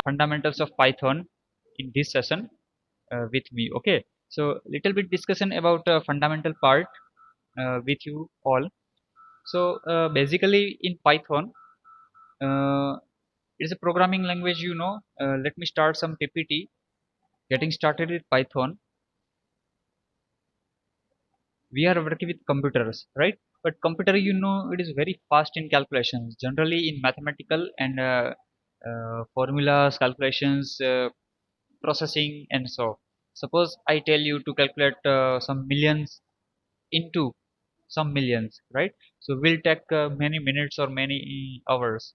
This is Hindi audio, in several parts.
fundamentals of Python in this session with me. Okay, so little bit discussion about fundamental part with you all. So basically in Python, uh, it's a programming language. Let me start some PPT. Getting started with Python, we are working with computers, right? But computer, it is very fast in calculations. Generally in mathematical and formulas, calculations, processing, and so. Suppose I tell you to calculate some millions into some millions, right? So will take many minutes or many hours,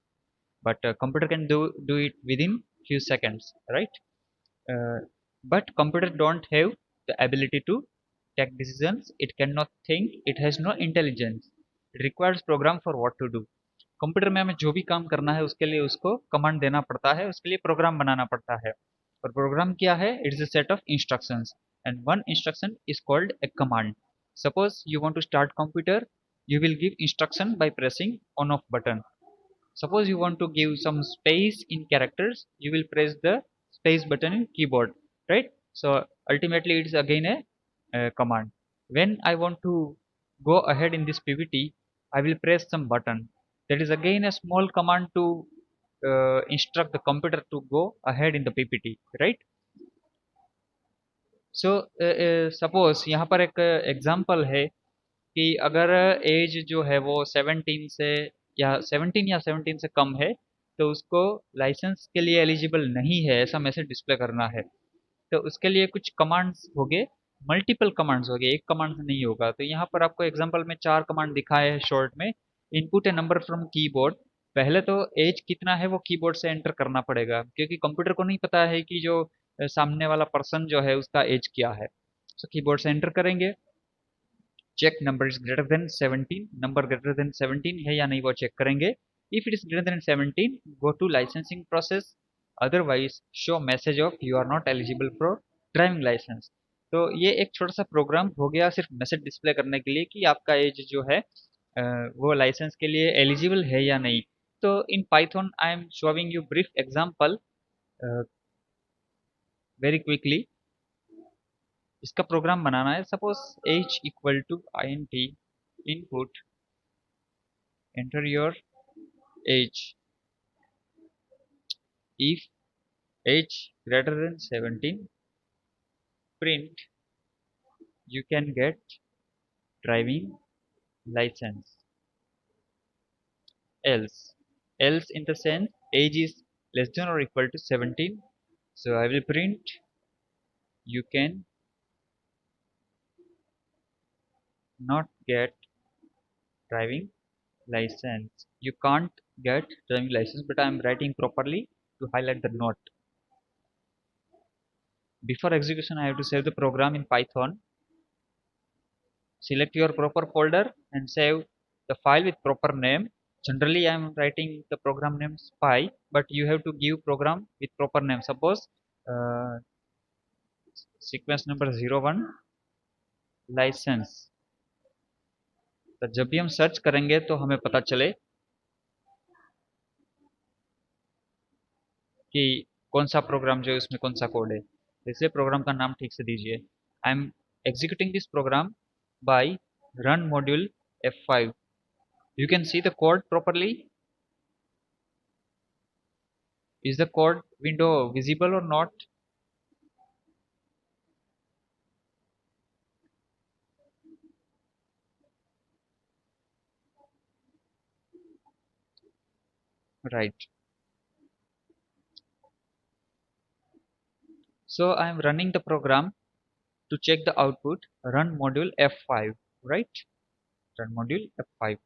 but computer can do it within few seconds, right? uh, but computer don't have the ability to take decisions. It cannot think. It has no intelligence. It requires program for what to do. Computer में हमें जो भी काम करना है उसके लिए उसको कमांड देना पड़ता है, उसके लिए प्रोग्राम बनाना पड़ता है। और प्रोग्राम क्या है? It's a set of instructions and one instruction is called a command. Suppose you want to start computer, you will give instruction by pressing on off button. Suppose you want to give some space in characters, you will press the space button in keyboard, right? So ultimately it's again a command. When I want to go ahead in this PPT, I will press some button. That is again a small command to instruct the computer to go ahead in the PPT, right? So suppose यहाँ पर एक एग्जांपल है कि अगर एज जो है वो 17 से या 17 से कम है, तो उसको लाइसेंस के लिए एलिजिबल नहीं है ऐसा मैसेज डिस्प्ले करना है। तो उसके लिए कुछ कमांड्स होंगे, मल्टीपल कमांड्स होंगे, एक कमांड से नहीं होगा। तो यहाँ पर आपको एग्जांपल में 4 कमांड दिखाए हैं शॉर्ट में। Input A number from keyboard. पहले तो एज कितना है वो कीबोर्ड से एंटर करना पड़ेगा, क्योंकि कंप्यूटर को नहीं पता है कि जो सामने वाला पर्सन जो है उसका एज क्या है। सो कीबोर्ड से एंटर करेंगे। Check number is greater than 17, number greater than 17 है या नहीं वो चेक करेंगे। If it is greater than 17, go to licensing process, otherwise show message of you are not eligible for driving licence. तो ये एक छोटा सा प्रोग्राम हो गया सिर्फ मैसेज डिस्प्ले करने के लिए कि आपका एज जो है वो लाइसेंस के लिए एलिजिबल है या नहीं। तो in Python I am showing you brief example very quickly. इसका प्रोग्राम बनाना है। Suppose age equal to int input, enter your age. If age greater than 17, print you can get driving license. Else in the sense age is less than or equal to 17, so I will print you can not get driving license. You can't get driving license, but I am writing properly to highlight the note. Before execution, I have to save the program in Python. Select your proper folder and save the file with proper name. Generally, I am writing the program name spy, but you have to give program with proper name. Suppose uh, sequence number 01 license। तो जब भी हम सर्च करेंगे तो हमें पता चले कि कौन सा प्रोग्राम जो है उसमें कौन सा कोड है। इसलिए प्रोग्राम का नाम ठीक से दीजिए। I am executing this program by run module F5. You can see the code properly. Is the code window visible or not? Right. So I am running the program to check the output. Run module F5, right? Run module F5.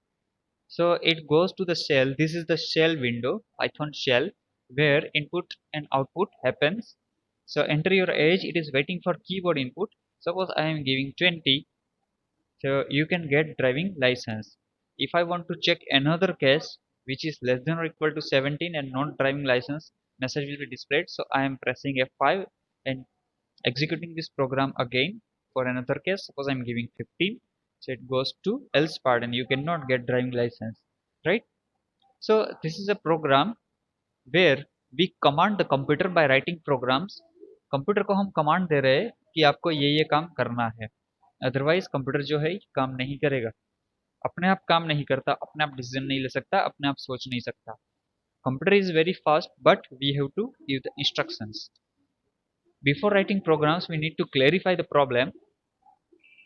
So it goes to the shell. This is the shell window, Python shell, where input and output happens. So enter your age. It is waiting for keyboard input. Suppose I am giving 20, so you can get driving license. If I want to check another case which is less than or equal to 17 and non driving license, message will be displayed. So I am pressing F5 and executing this program again for another case. Suppose I'm giving 15, so it goes to else part and you cannot get driving license, right? So this is a program where we command the computer by writing programs. Computer को हम कमांड दे रहे हैं कि आपको ये काम करना है, अदरवाइज कंप्यूटर जो है काम नहीं करेगा। अपने आप काम नहीं करता, अपने आप डिसीजन नहीं ले सकता, अपने आप सोच नहीं सकता। Computer is very fast but we have to give the instructions. Before writing programs we need to clarify the problem.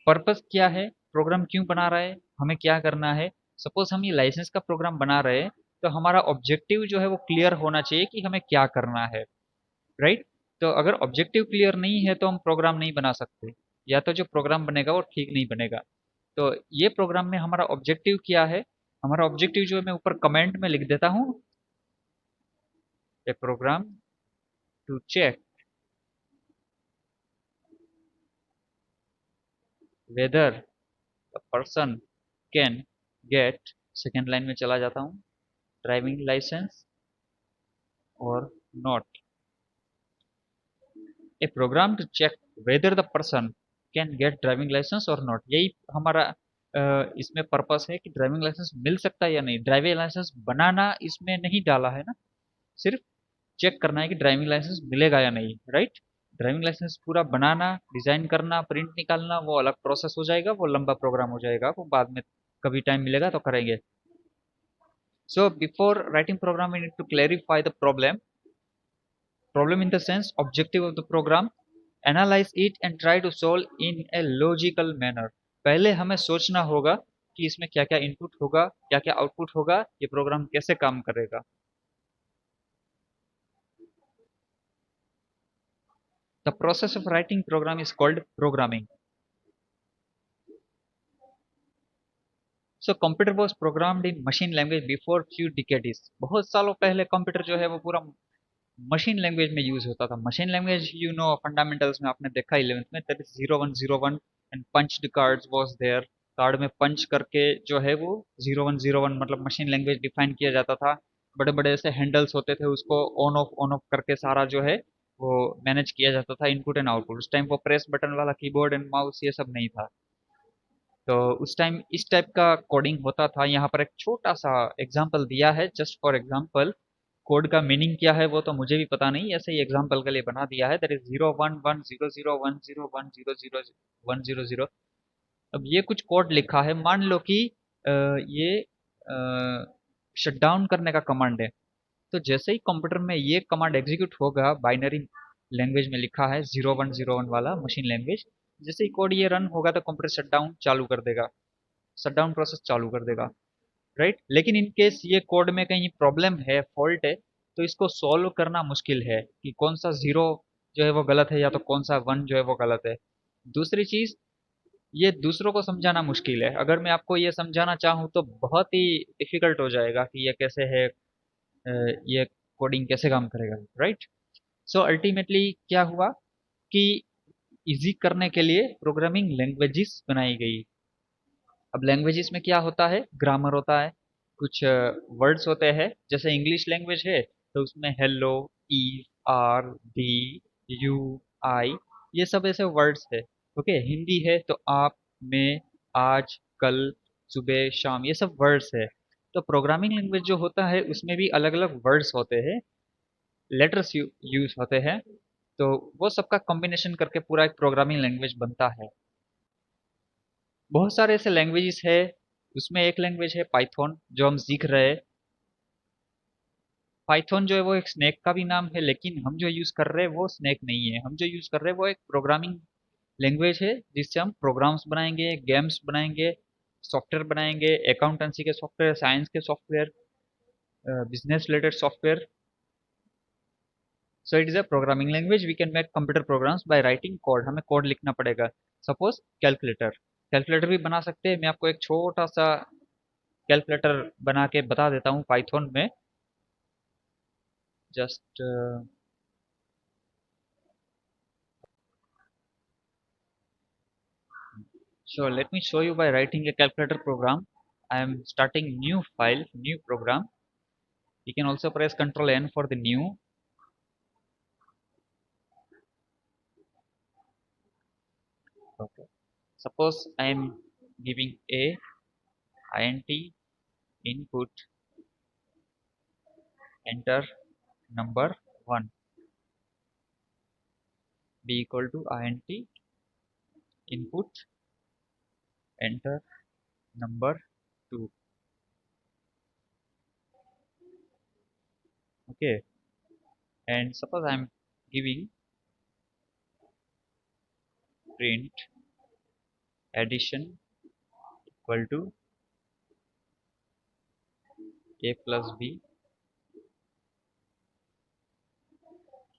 Purpose क्या है, प्रोग्राम क्यों बना रहे हैं, हमें क्या करना है। सपोज हम ये लाइसेंस का प्रोग्राम बना रहे हैं, तो हमारा ऑब्जेक्टिव जो है वो क्लियर होना चाहिए कि हमें क्या करना है, राइट। तो अगर ऑब्जेक्टिव क्लियर नहीं है तो हम प्रोग्राम नहीं बना सकते, या तो जो प्रोग्राम बनेगा वो ठीक नहीं बनेगा। तो ये प्रोग्राम में हमारा ऑब्जेक्टिव क्या है, हमारा ऑब्जेक्टिव जो है मैं ऊपर कमेंट में लिख देता हूँ, a program to check whether the person can get, second line में चला जाता हूँ, ड्राइविंग लाइसेंस और not. A program to check whether the person can get driving licence और नॉट, यही हमारा इसमें पर्पस है कि ड्राइविंग लाइसेंस मिल सकता है या नहीं। ड्राइविंग लाइसेंस बनाना इसमें नहीं डाला है ना, सिर्फ चेक करना है कि ड्राइविंग लाइसेंस मिलेगा या नहीं, राइट। ड्राइविंग लाइसेंस पूरा बनाना, डिजाइन करना, प्रिंट निकालना वो अलग प्रोसेस हो जाएगा, वो लंबा प्रोग्राम हो जाएगा, वो बाद में कभी टाइम मिलेगा तो करेंगे। So before writing program, we need to clarify the problem in the sense objective of the program, analyze it and try to solve in a logical manner। पहले हमें सोचना होगा कि इसमें क्या क्या इनपुट होगा, क्या क्या आउटपुट होगा, ये प्रोग्राम कैसे काम करेगा। The process of writing program is called programming। So computer was programmed in machine language before few decades। बहुत सालों पहले कंप्यूटर जो है वो पूरा मशीन लैंग्वेज में यूज होता था। Machine language you know fundamentals में आपने देखा 11th में, that is 0101 and punch the cards was there. Card में पंच करके जो है वो 0101 मतलब मशीन लैंग्वेज डिफाइन किया जाता था। बड़े बड़े ऐसे हैंडल्स होते थे, उसको ऑन ऑफ करके सारा जो है वो मैनेज किया जाता था, इनपुट एंड आउटपुट। उस टाइम वो प्रेस बटन वाला कीबोर्ड एंड माउस ये सब नहीं था। तो उस टाइम इस टाइप का कोडिंग होता था। यहाँ पर एक छोटा सा एग्जाम्पल दिया है, जस्ट फॉर एग्जाम्पल। कोड का मीनिंग क्या है वो तो मुझे भी पता नहीं, ऐसे ही एग्जाम्पल के लिए बना दिया है। दैट इज 0110010100 अब ये कुछ कोड लिखा है, मान लो कि ये शट डाउन करने का कमांड है। तो जैसे ही कंप्यूटर में ये कमांड एग्जीक्यूट होगा, बाइनरी लैंग्वेज में लिखा है 0101 वाला मशीन लैंग्वेज, जैसे ही कोड ये रन होगा तो कंप्यूटर शट डाउन चालू कर देगा, शट डाउन प्रोसेस चालू कर देगा, राइट। लेकिन इन केस ये कोड में कहीं प्रॉब्लम है, फॉल्ट है, तो इसको सॉल्व करना मुश्किल है कि कौन सा जीरो जो है वो गलत है या तो कौन सा वन जो है वो गलत है। दूसरी चीज, ये दूसरों को समझाना मुश्किल है। अगर मैं आपको ये समझाना चाहूँ तो बहुत ही डिफिकल्ट हो जाएगा कि ये कैसे है, ये कोडिंग कैसे काम करेगा, राइट। सो अल्टीमेटली क्या हुआ कि इजी करने के लिए प्रोग्रामिंग लैंग्वेजेस बनाई गई। अब लैंग्वेजेस में क्या होता है, ग्रामर होता है, कुछ वर्ड्स होते हैं। जैसे इंग्लिश लैंग्वेज है तो उसमें hello, E, R, D, U, I, ये सब ऐसे वर्ड्स है। ओके, हिंदी है तो आप, मैं, आज, कल, सुबह, शाम, ये सब वर्ड्स है। तो प्रोग्रामिंग लैंग्वेज जो होता है उसमें भी अलग अलग वर्ड्स होते हैं, लेटर्स यूज होते हैं। तो वो सबका कॉम्बिनेशन करके पूरा एक प्रोग्रामिंग लैंग्वेज बनता है। बहुत सारे ऐसे लैंग्वेजेस है, उसमें एक लैंग्वेज है पाइथन जो हम सीख रहे हैं। पाइथन जो है वो एक स्नेक का भी नाम है, लेकिन हम जो यूज कर रहे हैं वो स्नेक नहीं है। हम जो यूज कर रहे हैं वो एक प्रोग्रामिंग लैंग्वेज है जिससे हम प्रोग्राम्स बनाएंगे, गेम्स बनाएंगे, सॉफ्टवेयर बनाएंगे, अकाउंटेंसी के सॉफ्टवेयर, साइंस के software, business related software. So it is a programming language, we can make computer programs by writing code. हमें कोड लिखना पड़ेगा। सपोज कैलकुलेटर, कैलकुलेटर भी बना सकते हैं। मैं आपको एक छोटा सा कैलकुलेटर बना के बता देता हूँ पाइथन में। Just so let me show you by writing a calculator program. I am starting new file, new program. You can also press Ctrl N for the new. Okay. Suppose I am giving a int input, enter, number 1 b equal to int input enter number 2. Okay, and suppose I'm giving print addition equal to a plus b.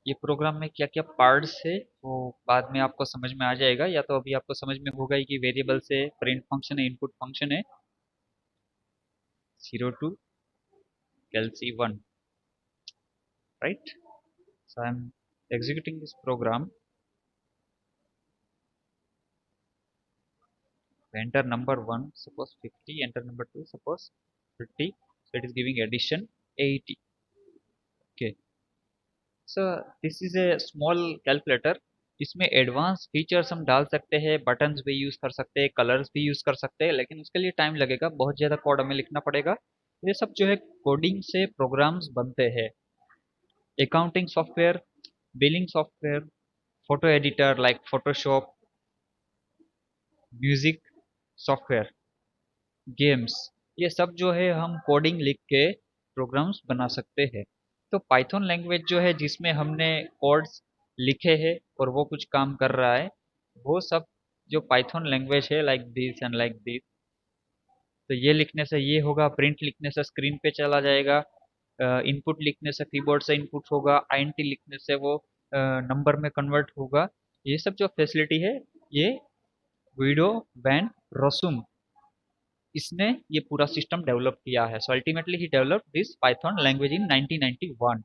ये प्रोग्राम में क्या क्या पार्ट्स है वो बाद में आपको समझ में आ जाएगा, या तो अभी आपको समझ में होगा ही कि वेरिएबल से प्रिंट फंक्शन है, इनपुट फंक्शन है 0 to lc1, right? So I'm executing this program. Enter number 1 suppose 50, enter number 2 suppose 30, so it is giving addition 80. Okay, so this is a small calculator. इसमें एडवांस फीचर्स हम डाल सकते हैं, बटन्स भी यूज़ कर सकते हैं, कलर्स भी यूज़ कर सकते हैं, लेकिन उसके लिए टाइम लगेगा, बहुत ज़्यादा कोड हमें लिखना पड़ेगा। ये सब जो है कोडिंग से प्रोग्राम्स बनते हैं। Accounting software, billing software, photo editor like Photoshop, music software, games, ये सब जो है हम कोडिंग लिख के प्रोग्राम्स बना सकते हैं। तो पाइथन लैंग्वेज जो है जिसमें हमने कोड्स लिखे हैं और वो कुछ काम कर रहा है, वो सब जो पाइथन लैंग्वेज है like this and like this. तो ये लिखने से ये होगा, प्रिंट लिखने से स्क्रीन पे चला जाएगा, इनपुट लिखने से कीबोर्ड से इनपुट होगा, आईएनटी लिखने से वो नंबर में कन्वर्ट होगा। ये सब जो फैसिलिटी है ये गुइडो वैन रोसुम, इसने ये पूरा सिस्टम डेवलप किया है। So ultimately he develop this Python language in 1991।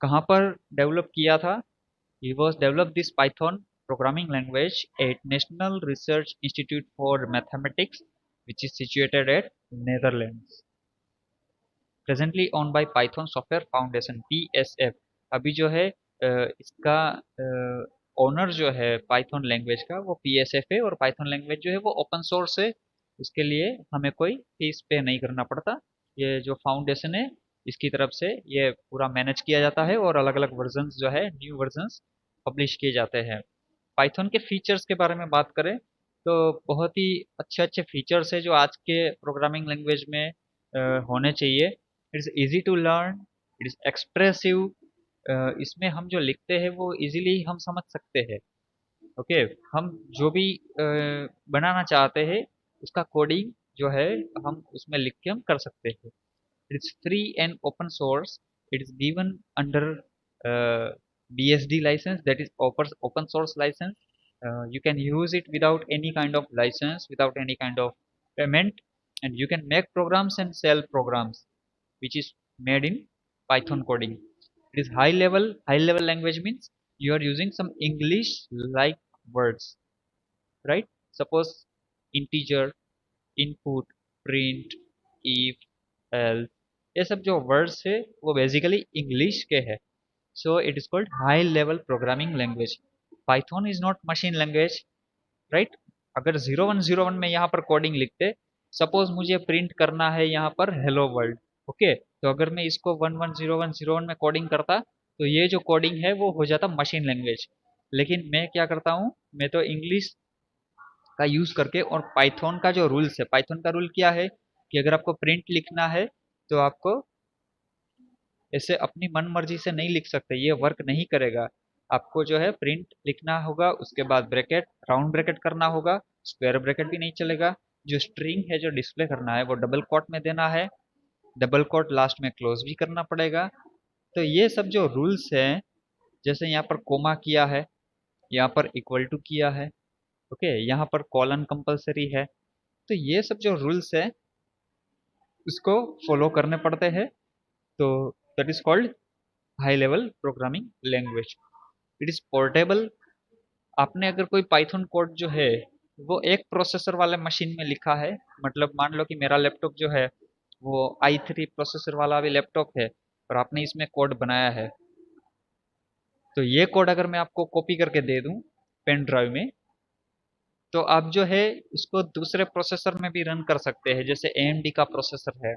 कहाँ पर डेवलप किया था? He was develop this Python programming language eight national research institute for mathematics which is situated at Netherlands, presently own by Python software foundation PSF. अभी जो है इसका ओनर जो है पाइथन लैंग्वेज का वो पीएसएफ है, और पाइथन लैंग्वेज जो है वो ओपन सोर्स है, उसके लिए हमें कोई फीस पे नहीं करना पड़ता। ये जो फाउंडेशन है इसकी तरफ से ये पूरा मैनेज किया जाता है, और अलग अलग वर्जन्स जो है न्यू वर्जन्स पब्लिश किए जाते हैं। पाइथन के फीचर्स के बारे में बात करें तो बहुत ही अच्छे अच्छे फीचर्स है जो आज के प्रोग्रामिंग लैंग्वेज में होने चाहिए। It is easy to learn, it is expressive, इसमें हम जो लिखते हैं वो इजीली हम समझ सकते हैं। ओके, हम जो भी बनाना चाहते हैं उसका कोडिंग जो है हम उसमें लिख के हम कर सकते हैं। It is free and open source, it is given under BSD license, that is open source license. You can use it without any kind of license, without any kind of payment, and you can make programs and sell programs which is made in Python coding. It is high level. High level language means you are using some English like words, right? Suppose integer, input, print, if, else, ये सब जो वर्ड्स है वो बेसिकली इंग्लिश के है। सो it is called high level programming language. Python is not machine language, right? अगर 0101 में यहाँ पर कोडिंग लिखते, सपोज मुझे प्रिंट करना है यहाँ पर हेलो वर्ल्ड, ओके, तो अगर मैं इसको 110101 में कोडिंग करता तो ये जो कोडिंग है वो हो जाता मशीन लैंग्वेज। लेकिन मैं क्या करता हूँ, मैं तो इंग्लिश का यूज करके, और पाइथन का जो रूल्स है, पाइथन का रूल क्या है कि अगर आपको प्रिंट लिखना है तो आपको ऐसे अपनी मन मर्जी से नहीं लिख सकते, ये वर्क नहीं करेगा। आपको जो है प्रिंट लिखना होगा, उसके बाद ब्रैकेट, राउंड ब्रैकेट करना होगा, स्क्वायर ब्रैकेट भी नहीं चलेगा। जो स्ट्रिंग है जो डिस्प्ले करना है वो डबल कोट में देना है, डबल कोट लास्ट में क्लोज भी करना पड़ेगा। तो ये सब जो रूल्स हैं, जैसे यहाँ पर कोमा किया है, यहाँ पर इक्वल टू किया है, ओके, यहाँ पर कॉलन कंपलसरी है, तो ये सब जो रूल्स है उसको फॉलो करने पड़ते हैं। तो that is called high level programming language. It is portable. आपने अगर कोई पाइथन कोड जो है वो एक प्रोसेसर वाले मशीन में लिखा है, मतलब मान लो कि मेरा लैपटॉप जो है वो i3 प्रोसेसर वाला भी लैपटॉप है और आपने इसमें कोड बनाया है, तो ये कोड अगर मैं आपको कॉपी करके दे दूं पेन ड्राइव में, तो आप जो है इसको दूसरे प्रोसेसर में भी रन कर सकते हैं, जैसे AMD का प्रोसेसर है,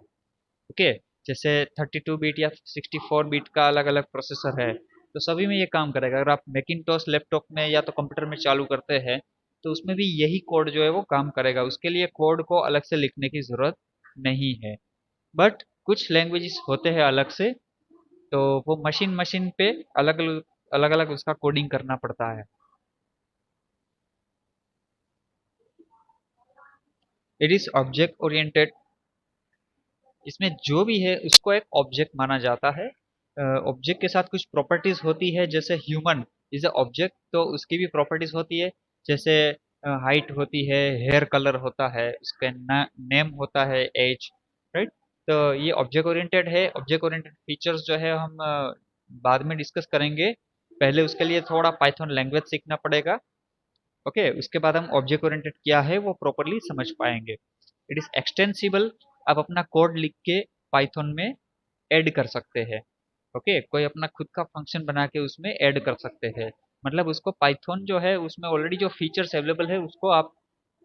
ओके। जैसे 32 बिट या 64 बिट का अलग अलग प्रोसेसर है, तो सभी में ये काम करेगा। अगर आप मैकिंटॉश लैपटॉप में या तो कंप्यूटर में चालू करते हैं, तो उसमें भी यही कोड जो है वो काम करेगा। उसके लिए कोड को अलग से लिखने की ज़रूरत नहीं है। बट कुछ लैंग्वेजेस होते हैं अलग से, तो वो मशीन मशीन पे अलग अलग उसका कोडिंग करना पड़ता है। It is object oriented. इसमें जो भी है उसको एक ऑब्जेक्ट माना जाता है। ऑब्जेक्ट के साथ कुछ प्रॉपर्टीज होती है, जैसे ह्यूमन इज अ ऑब्जेक्ट, तो उसकी भी प्रॉपर्टीज होती है। जैसे हाइट होती है, हेयर कलर होता है, उसका नेम होता है, एज, राइट। तो ये ऑब्जेक्ट ओरिएंटेड है। ऑब्जेक्ट ओरिएंटेड फीचर्स जो है हम बाद में डिस्कस करेंगे। पहले उसके लिए थोड़ा पाइथन लैंग्वेज सीखना पड़ेगा। ओके, उसके बाद हम ऑब्जेक्ट ओरिएंटेड क्या है वो प्रॉपरली समझ पाएंगे। It is extensible. आप अपना कोड लिख के पाइथन में ऐड कर सकते हैं। ओके, कोई अपना खुद का फंक्शन बना के उसमें ऐड कर सकते हैं। मतलब उसको पाइथन जो है उसमें ऑलरेडी जो फीचर्स अवेलेबल है उसको आप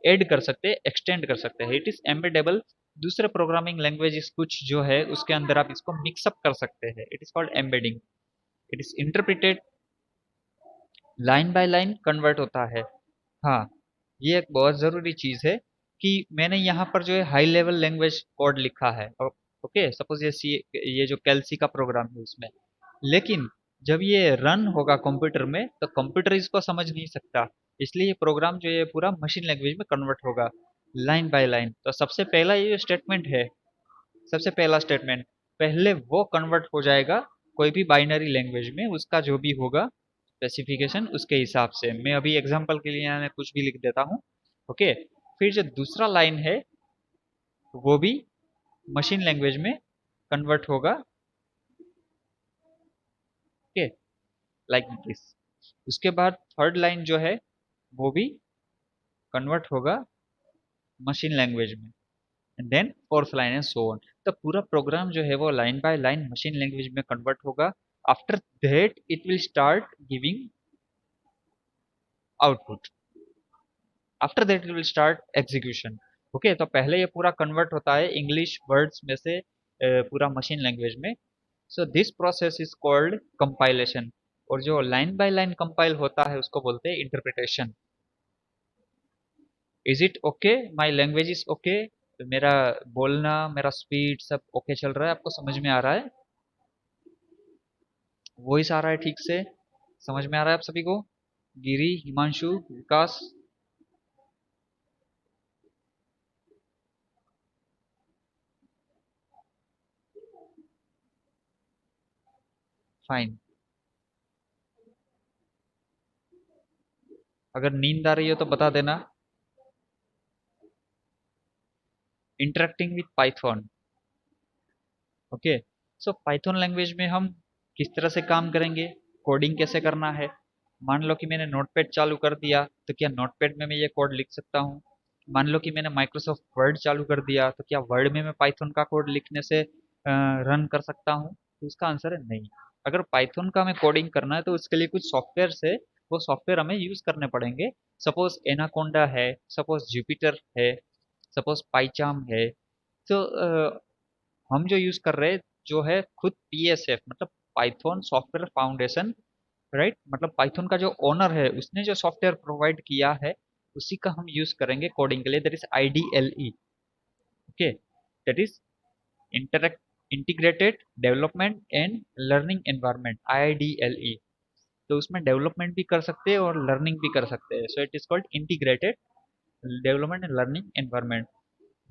ऐड कर सकते हैं, एक्सटेंड कर सकते हैं। It is embeddable. दूसरे प्रोग्रामिंग लैंग्वेजेस कुछ जो है उसके अंदर आप इसको मिक्सअप कर सकते हैं। It is called embedding. It is interpreted, line by line convert होता है। हाँ, ये एक बहुत ज़रूरी चीज़ है कि मैंने यहाँ पर जो है हाई लेवल लैंग्वेज कोड लिखा है। ओके, सपोज ये जो कैलसी का प्रोग्राम है उसमें, लेकिन जब ये रन होगा कंप्यूटर में तो कंप्यूटर इसको समझ नहीं सकता। इसलिए ये प्रोग्राम जो है पूरा मशीन लैंग्वेज में कन्वर्ट होगा, लाइन बाय लाइन। तो सबसे पहला ये जो स्टेटमेंट है, सबसे पहला स्टेटमेंट पहले वो कन्वर्ट हो जाएगा कोई भी बाइनरी लैंग्वेज में, उसका जो भी होगा स्पेसिफिकेशन उसके हिसाब से। मैं अभी एग्जांपल के लिए यहाँ कुछ भी लिख देता हूँ। ओके, फिर जो दूसरा लाइन है वो भी मशीन लैंग्वेज में कन्वर्ट होगा। Okay, like this. उसके बाद थर्ड लाइन जो है वो भी कन्वर्ट होगा मशीन लैंग्वेज में, and then fourth line and so on. तो पूरा प्रोग्राम जो है वो line by line machine language में कन्वर्ट होगा। After that it will start giving output. After that it will start execution. Okay, तो पहले ये पूरा कन्वर्ट होता है इंग्लिश वर्ड्स में से पूरा मशीन लैंग्वेज में। So this process is called compilation. और जो लाइन बाय लाइन कंपाइल होता है उसको बोलते हैं interpretation. Is it okay, my language is okay, मेरा बोलना, मेरा स्पीड सब ओके चल रहा है, आपको समझ में आ रहा है, वॉइस आ रहा है ठीक से, समझ में आ रहा है आप सभी को? गिरी, हिमांशु, विकास। फाइन। अगर नींद आ रही हो तो बता देना। Interacting with Python. Okay, so Python language में हम किस तरह से काम करेंगे, कोडिंग कैसे करना है। मान लो कि मैंने नोटपैड चालू कर दिया, तो क्या नोटपैड में मैं ये कोड लिख सकता हूँ? मान लो कि मैंने माइक्रोसॉफ्ट वर्ड चालू कर दिया, तो क्या वर्ड में मैं पाइथन का कोड लिखने से रन कर सकता हूँ? तो इसका आंसर है नहीं। अगर पाइथन का हमें कोडिंग करना है तो उसके लिए कुछ सॉफ्टवेयर है, वो सॉफ्टवेयर हमें यूज करने पड़ेंगे। सपोज एनाकोंडा है, सपोज जुपिटर है, सपोज पाइचाम है। तो हम जो यूज कर रहे हैं जो है खुद पीएसएफ, मतलब पाइथन सॉफ्टवेयर फाउंडेशन, राइट। मतलब पाइथन का जो ओनर है उसने जो सॉफ्टवेयर प्रोवाइड किया है उसी का हम यूज करेंगे कोडिंग के लिए। That is IDLE. Okay, that is interact integrated development and learning environment, IDLE. तो उसमें डेवलपमेंट भी कर सकते हैं और लर्निंग भी कर सकते हैं। सो it is called integrated development and learning environment.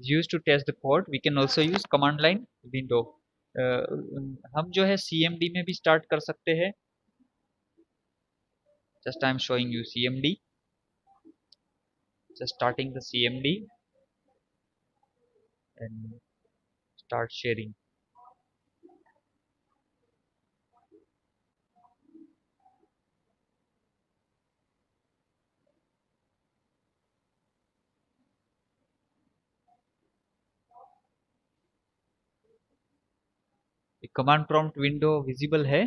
used to test the code. We can also use command line window. हम जो है CMD में भी स्टार्ट कर सकते हैं। Just I am showing you CMD, just starting the CMD and start sharing. The command prompt window visible है?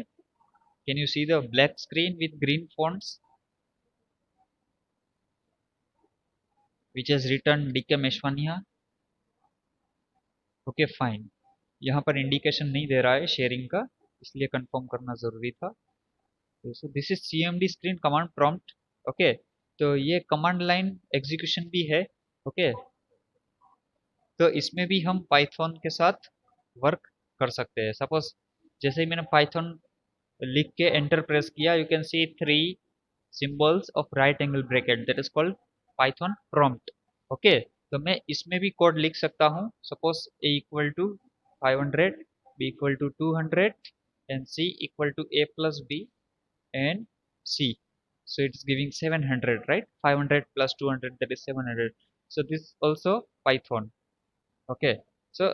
Can you see the black screen with green fonts which has written DK Meshwania? Okay, fine. यहाँ पर इंडिकेशन नहीं दे रहा है शेयरिंग का, इसलिए कंफर्म करना ज़रूरी था। So this is cmd screen command prompt. Okay, तो ये कमांड लाइन एग्जीक्यूशन भी है। ओके, तो इसमें भी हम पाइथन के साथ वर्क कर सकते हैं। सपोज जैसे ही मैंने पाइथन लिख के एंटर प्रेस किया, you can see 3 symbols of right angle bracket, that is called python prompt। Okay, तो मैं इसमें भी कोड लिख सकता हूँ। Suppose a equal to 500, b equal to 200 and c equal to a plus b and c, so it's giving 700, right? 500 plus 200, that is 700, so this also python। Okay, so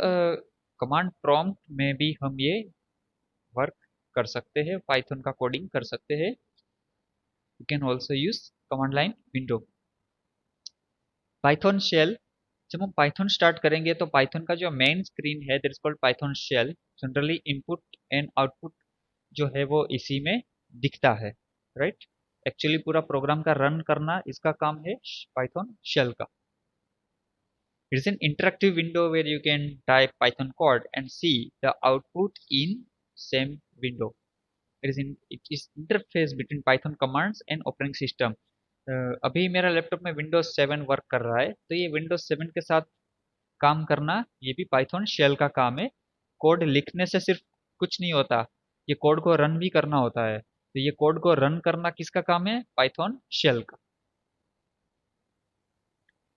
command prompt में भी हम ये वर्क कर सकते हैं, पाइथन का कोडिंग कर सकते हैं। You can also use command line window. Python shell, जब हम पाइथन स्टार्ट करेंगे तो पाइथन का जो मेन स्क्रीन है that is called Python shell. Generally input and output जो है वो इसी में दिखता है, राइट? एक्चुअली पूरा प्रोग्राम का रन करना इसका काम है पाइथन शेल का। It is an interactive window where you can type Python code and see the output in same window. It is interface between Python commands and operating system। अभी मेरा लैपटॉप में Windows 7 वर्क कर रहा है, तो ये Windows 7 के साथ काम करना ये भी Python शेल का काम है। कोड लिखने से सिर्फ कुछ नहीं होता, ये कोड को रन भी करना होता है। तो ये कोड को रन करना किसका काम है? Python शेल का।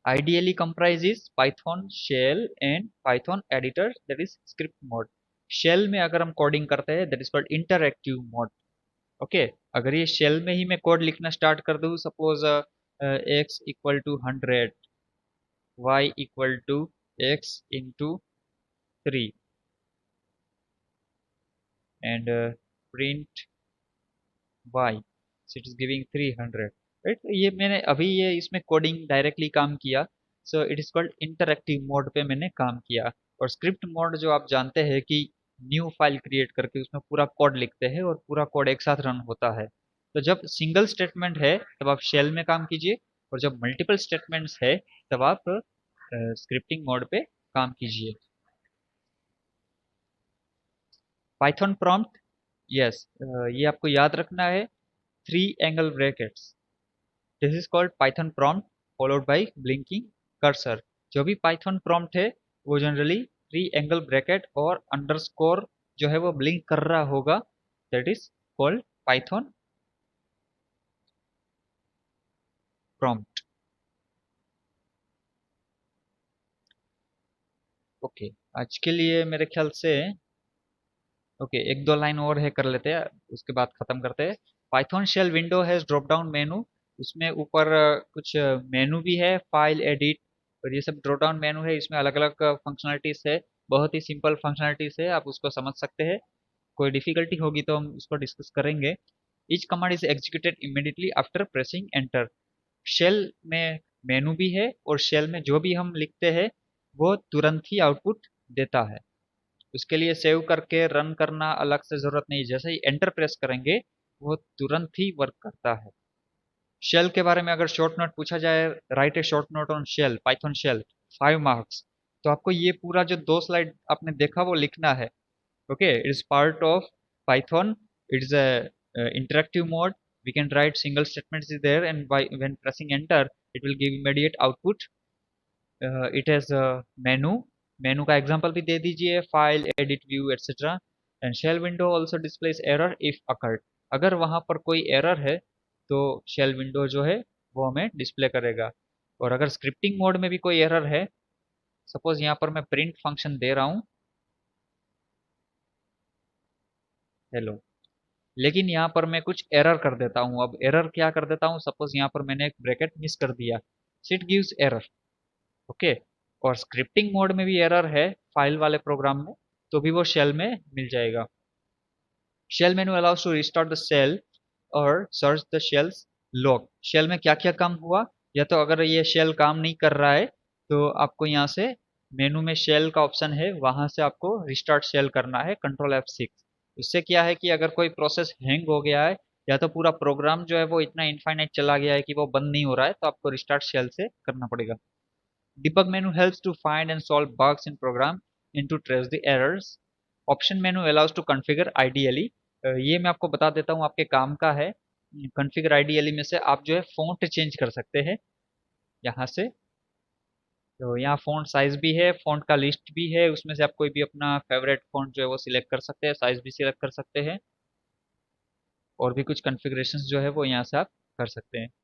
Ideally comprises Python shell and Python editor, that is script mode। shell में अगर हम कोडिंग करते हैं that is called interactive mode। Okay, अगर ये shell में ही मैं कोड लिखना स्टार्ट कर दूँ, suppose x equal to 100, y equal to x into 3 and print y, so it is giving 300, right? ये मैंने अभी ये इसमें कोडिंग डायरेक्टली काम किया, so it is called interactive mode पे मैंने काम किया। और स्क्रिप्ट मोड जो आप जानते हैं कि न्यू फाइल क्रिएट करके उसमें पूरा कोड लिखते हैं और पूरा कोड एक साथ रन होता है। तो जब सिंगल स्टेटमेंट है तब आप शेल में काम कीजिए, और जब मल्टीपल स्टेटमेंट्स है तब आप स्क्रिप्टिंग मोड पे काम कीजिए। पाइथन प्रॉम्प्ट, यस, ये आपको याद रखना है, 3 angle brackets, this is called Python prompt followed by blinking cursor. जो भी पाइथन प्रॉम्प्ट है वो जनरली 3 एंगल ब्रैकेट और अंडरस्कोर जो है वो ब्लिंक कर रहा होगा, that is called Python prompt. Okay, आज के लिए मेरे ख्याल से ओके, एक दो लाइन और है कर लेते हैं, उसके बाद खत्म करते हैं। Python shell window has drop down menu, उसमें ऊपर कुछ मेनू भी है, फाइल, एडिट, और ये सब ड्रॉप डाउन मेनू है। इसमें अलग अलग फंक्शनलिटीज है, बहुत ही सिंपल फंक्शनलिटीज है, आप उसको समझ सकते हैं। कोई डिफिकल्टी होगी तो हम उसको डिस्कस करेंगे। Each command is executed immediately after pressing enter. Shell में मेनू भी है, और शेल में जो भी हम लिखते हैं वो तुरंत ही आउटपुट देता है। उसके लिए सेव करके रन करना अलग से जरूरत नहीं, जैसे ही एंटर प्रेस करेंगे वो तुरंत ही वर्क करता है। शेल के बारे में अगर शॉर्ट नोट पूछा जाए, write a short note on shell, Python shell, 5 marks, तो आपको ये पूरा जो 2 स्लाइड आपने देखा वो लिखना है। Okay, it is part of Python, it is a interactive mode, we can write single statements is there, and by when pressing enter it will give immediate output। It has menu, menu का एग्जांपल भी दे दीजिए, file, edit, view etcetera. And shell window also displays error if occurred, अगर वहां पर कोई एरर है तो शेल विंडो जो है वो हमें डिस्प्ले करेगा। और अगर स्क्रिप्टिंग मोड में भी कोई एरर है, सपोज यहाँ पर मैं प्रिंट फंक्शन दे रहा हूँ हेलो, लेकिन यहाँ पर मैं कुछ एरर कर देता हूँ। अब एरर क्या कर देता हूँ, सपोज यहाँ पर मैंने एक ब्रैकेट मिस कर दिया, इट गिव्स एरर। ओके, और स्क्रिप्टिंग मोड में भी एरर है फाइल वाले प्रोग्राम में, तो भी वो शेल में मिल जाएगा। Shell menu allows to restart the shell और search the shells log. Shell में क्या क्या काम हुआ, या तो अगर ये शेल काम नहीं कर रहा है तो आपको यहाँ से मेनू में शेल का ऑप्शन है, वहां से आपको रिस्टार्ट शेल करना है, कंट्रोल F6। उससे क्या है कि अगर कोई प्रोसेस हैंग हो गया है या तो पूरा प्रोग्राम जो है वो इतना इनफाइनाइट चला गया है कि वो बंद नहीं हो रहा है, तो आपको रिस्टार्ट शेल से करना पड़ेगा। Debug menu helps to find and solve bugs in program and to trace the errors। Option menu allows to configure ideally, ये मैं आपको बता देता हूँ, आपके काम का है। कॉन्फ़िगर आइडियली में से आप जो है फ़ॉन्ट चेंज कर सकते हैं यहाँ से। तो यहाँ फ़ॉन्ट साइज़ भी है, फ़ॉन्ट का लिस्ट भी है, उसमें से आप कोई भी अपना फेवरेट फ़ॉन्ट जो है वो सिलेक्ट कर सकते हैं, साइज़ भी सिलेक्ट कर सकते हैं, और भी कुछ कॉन्फ़िगरेशंस जो है वो यहाँ से आप कर सकते हैं।